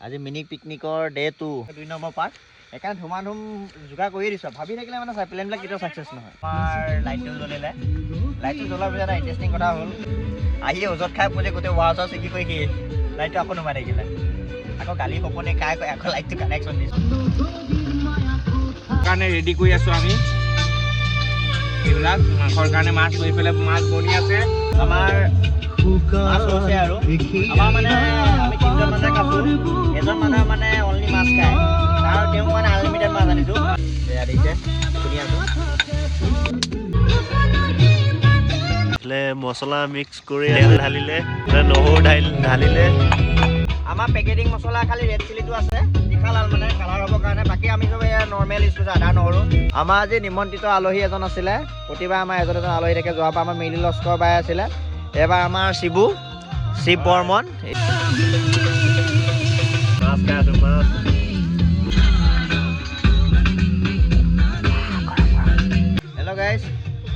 আজি মিনি পিকনিকৰ day 2 2 number part সেইকাৰণে ধুমাধুম যোগাৰ কৰি দিছোঁ ভাবি থাকিলে মানে প্লেনবিলাক কেতিয়াও ছাকচেছ নহয় আমাৰ লাইটটো জ্বলিলে লাইটটো জ্বলাৰ পিছত এটা ইণ্টাৰেষ্টিং কথা হ'ল আহি ওজত খাই পুজে গোটেই ৱাছ চিকি কৰি সি লাইটটো আকৌ নুমাই থাকিলে আকৌ গালি সপনে খাই আকৌ লাইটটো কানেকশ্যন দিছোঁ কাৰণে ৰেডি কৰি আছোঁ আমি এইবিলাক মাছৰ কাৰণে মাছ ধৰি পেলাই মাছ বনি আছে আমাৰ মাছ হৈছে আৰু আমাৰ মানে আমি তিনিজন মানুহে খাইছোঁ এজন মানুহে মানে অনলি মাছ খায় তাৰ তেওঁ মানে আনলিমিটেড মাছ আনিছোঁ এয়া দিছে শুনি আছোঁ মছলা মিক্স কৰি তেল ঢালিলে নহৰু ঢালিলে আমাৰ পেকেটিং মছলা খালি ৰেড চিলিটো আছে তীখা লাল মানে কালাৰ হ'বৰ কাৰণে বাকী আমি চব এয়া নৰ্মেল ইউজ কৰিছোঁ আদা নহৰু আমাৰ আজি নিমন্ত্ৰিত আলহী এজন আছিলে প্ৰতিবাৰ আমাৰ এজন আলহী থাকে যোৱাবাৰ আমাৰ মিলি লস্কৰ বাই আছিলে এইবাৰ আমাৰ শিৱ বৰ্মন মাছ খাই আছোঁ মাছ হেল্ল' গাইজ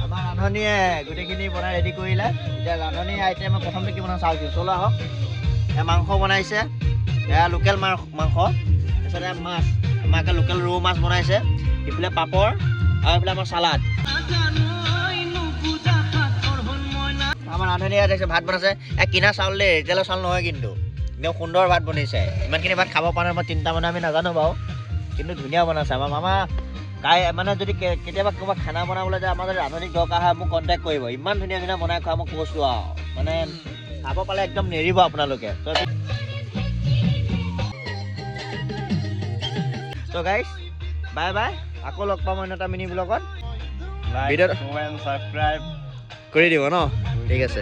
আমাৰ ৰান্ধনীয়ে গোটেইখিনি বনাই ৰেডি কৰিলে এতিয়া ৰান্ধনী আইটেম প্ৰথমতে কি বনাওঁ চাওঁ চলো আহক এয়া মাংস বনাইছে এয়া লোকেল মাংস তাৰপিছত এয়া মাছ আমাকে লোকেল ৰৌ মাছ বনাইছে এইফালে পাপৰ আৰু এইফালে আমাৰ চালাড আমাৰ ৰান্ধনী ইয়াত আছে ভাত বনাইছে কিনা চাউল দেই ৰিটেলৰ চাউল নহয় কিন্তু একদম সুন্দৰ ভাত বনাইছে ইমানখিনি ভাত খাব পৰা নাই মই 3টা মানুহ আমি নাজানো বাৰু কিন্তু ধুনীয়া বনাইছে আমাৰ মামা মানে যদি কেতিয়াবা ক'ৰবাত খানা বনাবলৈ যায় আমাৰ যদি ৰান্ধনীক দৰকাৰ হয় মোক কণ্টেক্ট কৰিব ইমান ধুনীয়া ধুনীয়া বনাই খোৱা মই কৈছোঁ আৰু মানে খাব পালে একদম নেৰিব আপোনালোকে ত' গাইজ বাই বাই আকৌ লগ পাম অন্য এটা মিনি ব্লগত ভিডিঅ'টো ছাবস্ক্ৰাইব কৰি দিব ন ঠিক আছে